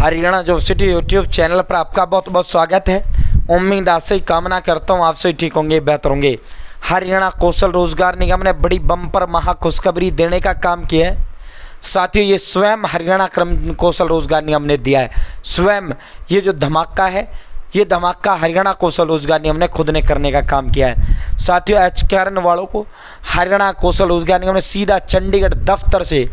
Haryana job city YouTube channel पर आपका बहुत बहुत स्वागत है। उम्मीद आज से ही कामना करता हूँ आप से ठीक होंगे, बेहतर होंगे। हरियाणा कौशल रोजगार निगम ने बड़ी बम्पर महा खुशखबरी देने का काम किया है। साथियों, ये स्वयं हरियाणा कौशल रोजगार निगम ने दिया है। स्वयं ये जो धमाका है, ये धमाका हरियाणा कौशल रोजगार निगम ने खुद ने करने का काम किया है। साथियों, HKRN वालों को हरियाणा कौशल रोजगार निगम ने सीधा चंडीगढ़ दफ्तर से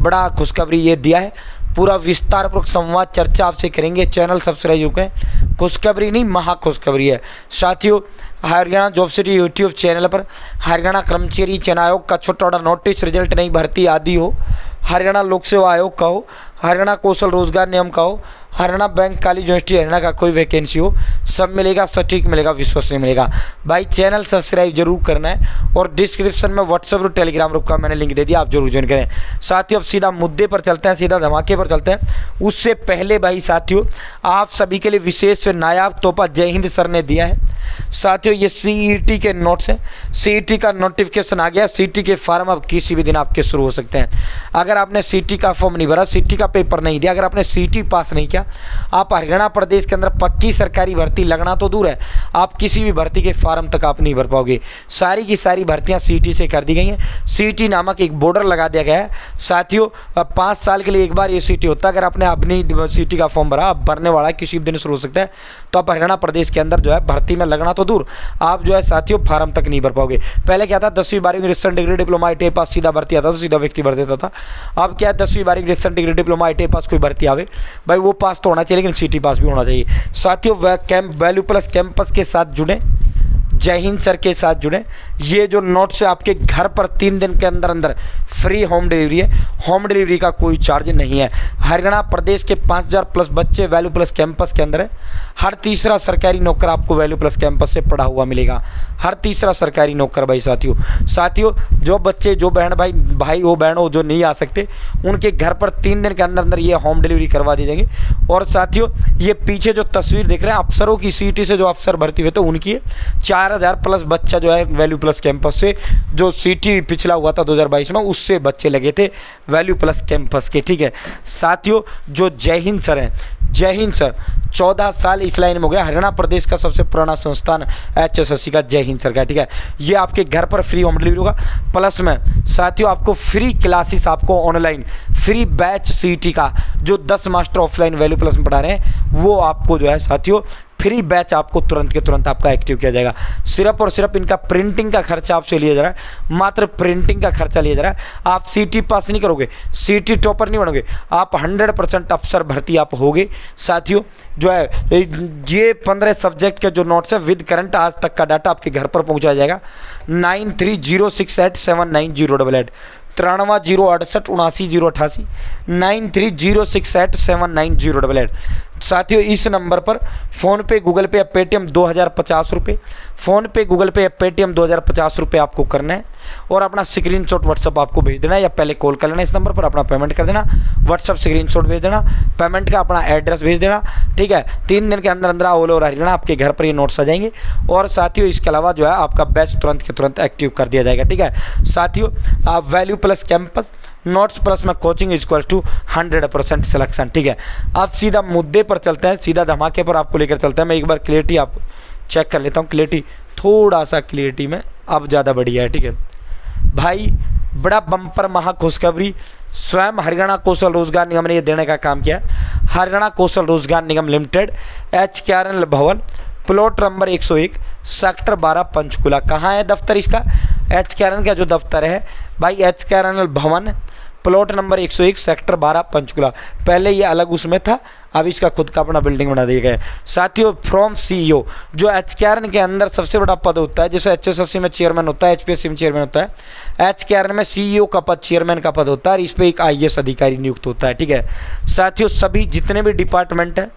बड़ा खुशखबरी ये दिया है। पूरा विस्तारपूर्वक संवाद चर्चा आपसे करेंगे। चैनल सब्सक्राइब करें। खुशखबरी नहीं, महा खुशखबरी है। साथियों, Haryana job city YouTube channel पर हरियाणा कर्मचारी चयन आयोग का छोटा बड़ा नोटिस, रिजल्ट, नई भर्ती आदि हो, हरियाणा लोक सेवा आयोग का हो, हरियाणा कौशल रोजगार निगम का हो, Haryana bank college university Haryana का कोई वैकेंसी हो, सब मिलेगा, सटीक मिलेगा, विश्वसनीय मिलेगा। भाई चैनल सब्सक्राइब जरूर करना है और डिस्क्रिप्शन में व्हाट्सएप और टेलीग्राम ग्रुप का मैंने लिंक दे दिया, आप जरूर ज्वाइन करें। साथियों, अब सीधा मुद्दे पर चलते हैं, सीधा धमाके पर चलते हैं। उससे पहले भाई साथियों, आप सभी के लिए विशेष नायाब तोहफा जय हिंद सर ने दिया है। साथियों, ये CET के नोट्स हैं। CET का नोटिफिकेशन आ गया। CET के फॉर्म अब किसी भी दिन आपके शुरू हो सकते हैं। अगर आपने CET का फॉर्म नहीं भरा, CET का पेपर नहीं दिया, अगर आपने CET पास नहीं किया, आप हरियाणा प्रदेश के अंदर पक्की सरकारी भर्ती लगना तो दूर है, आप किसी भी भर्ती के फॉर्म तक आप नहीं भर पाओगे। सारी की सारी भर्तियां CET से कर दी गई हैं। CET नामक एक बॉर्डर लगा दिया गया है। साथियों, 5 साल के लिए एक बार ये CET होता है। अगर आपने अपनी CET का फॉर्म भरा, आप भरने वाला किसी भी दिन शुरू हो सकता है, तो आप हरियाणा प्रदेश के अंदर जो है भर्ती में लगना तो दूर, आप जो है साथियों फॉर्म तक नहीं भर पाओगे। पहले क्या था, 10वीं 12वीं रिसेंट डिग्री डिप्लोमा ITI पास सीधा भर्ती आता था, सीधा व्यक्ति भर देता था। अब क्या है, 10वीं 12वीं रिसेंट डिग्री डिप्लोमा ITI पास कोई भर्ती आवे, भाई वो पास तो होना चाहिए, लेकिन CET पास भी होना चाहिए। साथियों, वैल्यू प्लस कैंपस के साथ जुड़े, जय हिंद सर के साथ जुड़े। ये जो नोट्स है आपके घर पर 3 दिन के अंदर अंदर फ्री होम डिलीवरी है। होम डिलीवरी का कोई चार्ज नहीं है। हरियाणा प्रदेश के 5000 प्लस बच्चे वैल्यू प्लस कैंपस के अंदर है। हर तीसरा सरकारी नौकर आपको वैल्यू प्लस कैंपस से पढ़ा हुआ मिलेगा। हर तीसरा सरकारी नौकर भाई साथियों, जो बच्चे, जो बहन भाई वो बहन हो जो नहीं आ सकते, उनके घर पर 3 दिन के अंदर अंदर ये होम डिलीवरी करवा दी जाएंगे। और साथियों, ये पीछे जो तस्वीर देख रहे हैं अफसरों की, CET से जो अफसर भर्ती हुए थे उनकी 4000 प्लस बच्चा जो है वैल्यू प्लस कैंपस से, जो CET पिछला हुआ था 2022 में, उससे बच्चे लगे थे वैल्यू प्लस कैंपस के। ठीक है साथियों, जो जय हिंद सर हैं, जय हिंद सर 14 साल इस लाइन में हो गया। हरियाणा प्रदेश का सबसे पुराना संस्थान HSSC का जय हिंद सर का। ठीक है, ये आपके घर पर फ्री होम डिलीवरी होगा। प्लस में साथियों आपको फ्री क्लासेस, आपको ऑनलाइन फ्री बैच CET का, जो 10 मास्टर ऑफलाइन वैल्यू प्लस में पढ़ा रहे हैं, वो आपको जो है साथियों फ्री बैच आपको तुरंत के तुरंत आपका एक्टिव किया जाएगा। सिर्फ और सिर्फ इनका प्रिंटिंग का खर्चा आपसे लिया जा रहा है, मात्र प्रिंटिंग का खर्चा लिया जा रहा है। आप CET पास नहीं करोगे, CET टॉपर नहीं बनोगे, आप 100% अफसर भर्ती आप होगे। साथियों, जो है ये 15 सब्जेक्ट के जो नोट्स है विद करंट आज तक का डाटा आपके घर पर पहुंचाया जाएगा। 9306879088 9306879088 9306879088। साथियों, इस नंबर पर फ़ोन पे, गूगल पे या पेटीएम 2050 रुपये, फ़ोन पे, गूगल पे या पेटीएम 2050 रुपये आपको करना है और अपना स्क्रीनशॉट व्हाट्सअप आपको भेज देना है, या पहले कॉल कर लेना इस नंबर पर, अपना पेमेंट कर देना, व्हाट्सअप स्क्रीनशॉट भेज देना, पेमेंट का अपना एड्रेस भेज देना। ठीक है, 3 दिन के अंदर अंदर ऑल ओवर हरियाणा आपके घर पर ये नोट्स आ जाएंगे। और साथियों, इसके अलावा जो है आपका बैच तुरंत के तुरंत एक्टिव कर दिया जाएगा। ठीक है साथियों, आप value plus campus notes plus में कोचिंग इक्वल टू 100% सिलेक्शन। ठीक है, आप सीधा मुद्दे पर चलते हैं, सीधा धमाके पर आपको लेकर चलते हैं। मैं एक बार क्लियरिटी आपको चेक कर लेता हूँ। क्लियरिटी, थोड़ा सा क्लियरिटी में अब ज़्यादा बढ़िया है। ठीक है भाई, बड़ा बम्पर महा खुशखबरी स्वयं हरियाणा कौशल रोजगार निगम ने ये देने का काम किया। हरियाणा कौशल रोजगार निगम लिमिटेड, HKRN भवन, प्लॉट नंबर 101, सेक्टर 12, पंचकुला। कहाँ है दफ्तर इसका? HKRN का जो दफ्तर है भाई, HKRN भवन, प्लॉट नंबर 101, सेक्टर 12, पंचकुला। पहले ये अलग उसमें था, अब इसका खुद का अपना बिल्डिंग बना दिया गया है। साथियों, फ्रॉम CEO, जो HKRN के अंदर सबसे बड़ा पद होता है, जैसे HSSC में चेयरमैन होता है, HPSC में चेयरमैन होता है, HKRN में CEO का पद, चेयरमैन का पद होता है, और इस पर एक IAS अधिकारी नियुक्त होता है। ठीक है साथियों, सभी जितने भी डिपार्टमेंट हैं,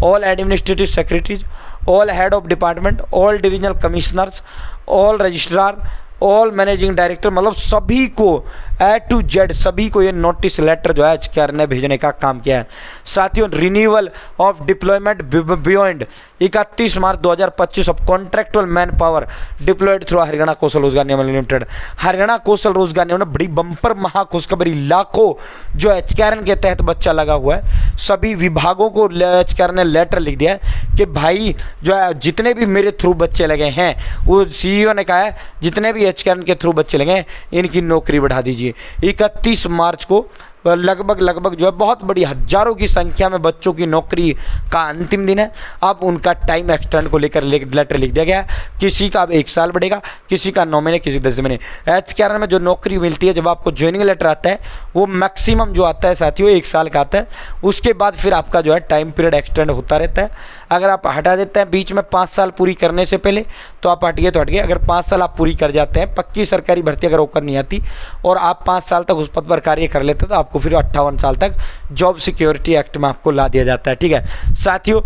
all administrative secretaries, all head of department, all divisional commissioners, all registrar, all managing director, मतलब सभी को A to Z सभी को ये नोटिस लेटर जो है एचकेआर ने भेजने का काम किया है। साथियों, renewal of deployment beyond 31 March 2025 of contractual manpower deployed through Haryana Kaushal Rozgar Nigam limited. Haryana Kaushal Rozgar निगम ने बड़ी बम्पर महाखुशखबरी, लाखों जो एचकेआर के तहत बच्चा लगा हुआ है सभी विभागों को एचकेआर ने लेटर लिख दिया है कि भाई जो है जितने भी मेरे थ्रू बच्चे लगे हैं, वो सीईओ ने कहा है जितने भी एचकेआर के थ्रू बच्चे लगे हैं इनकी नौकरी बढ़ा दीजिए। 31 मार्च को लगभग जो है बहुत बड़ी हजारों की संख्या में बच्चों की नौकरी का अंतिम दिन है। अब उनका टाइम एक्सटेंड को लेकर लेटर लिख दिया गया है। किसी का अब 1 साल बढ़ेगा, किसी का 9 महीने, किसी 10 महीने। एचकेआर में जो नौकरी मिलती है, जब आपको ज्वाइनिंग लेटर आता है वो मैक्सिमम जो आता है साथियों 1 साल का आता है। उसके बाद फिर आपका जो है टाइम पीरियड एक्सटेंड होता रहता है। अगर आप हटा देते हैं बीच में 5 साल पूरी करने से पहले तो आप हटिए तो हटिए। अगर 5 साल आप पूरी कर जाते हैं, पक्की सरकारी भर्ती अगर होकर नहीं आती और आप 5 साल तक उस पद पर कार्य कर लेते तो आपको फिर 58 साल तक जॉब सिक्योरिटी एक्ट में आपको ला दिया जाता है। ठीक है साथियों,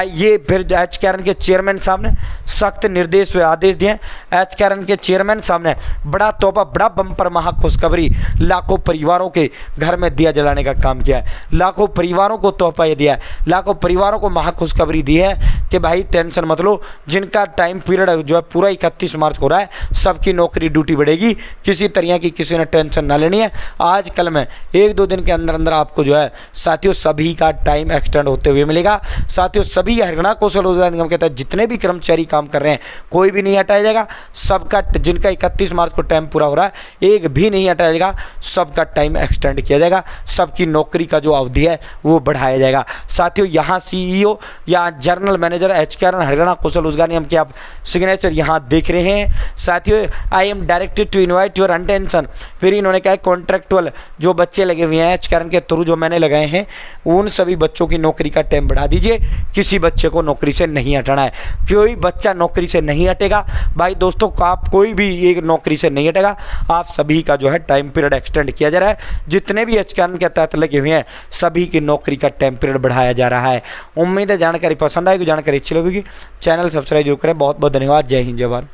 ये फिर एचकेआर के चेयरमैन साहब ने सख्त निर्देश व आदेश दिए। एचकेआर के चेयरमैन साहब ने बड़ा तोहफा, बड़ा बम्पर महाखुशखबरी लाखों परिवारों के घर में दिया जलाने का काम किया है। लाखों परिवारों को तोहफा ये दिया है, लाखों परिवारों को महाखुशखबरी दी है कि भाई टेंशन मत लो, जिनका टाइम पीरियड जो है पूरा 31 मार्च को हो रहा है सबकी नौकरी ड्यूटी बढ़ेगी। किसी तरह की किसी ने टेंशन ना लेनी है। आजकल में 1-2 दिन के अंदर अंदर आपको जो है साथियों सभी का टाइम एक्सटेंड होते हुए मिलेगा। साथियों, सभी हरियाणा कौशल रोजगार निगम के तहत जितने भी कर्मचारी काम कर रहे हैं कोई भी नहीं हटाया जाएगा। सबका जिनका 31 मार्च को टाइम पूरा हो रहा है एक भी नहीं हटाया जाएगा, सबका टाइम एक्सटेंड किया जाएगा। सबकी नौकरी का जो अवधि है वो बढ़ाया जाएगा। साथियों, यहाँ सीईओ या जनरल मैनेजर एचकेआर हरियाणा कौशल रोजगार निगम के आप सिग्नेचर यहाँ देख रहे हैं। साथियों, I am directed to invite your attention. फिर इन्होंने कहा कॉन्ट्रैक्चुअल जो बच्चे लगे हुए हैं एचकेआर के थ्रू जो मैंने लगाए हैं उन सभी बच्चों की नौकरी का टाइम बढ़ा दीजिए। किसी बच्चे को नौकरी से नहीं हटाना है। कोई बच्चा नौकरी से नहीं हटेगा भाई दोस्तों, आप कोई भी एक नौकरी से नहीं हटेगा। आप सभी का जो है टाइम पीरियड एक्सटेंड किया जा रहा है। जितने भी एचकेआर के तहत लगे हुए हैं सभी की नौकरी का टाइम पीरियड बढ़ाया जा रहा है। उम्मीद है जानकारी पसंद आएगी, जानकारी अच्छी लगेगी। चैनल सब्सक्राइब जरूर करें। बहुत बहुत धन्यवाद। जय हिंद, जय भारत।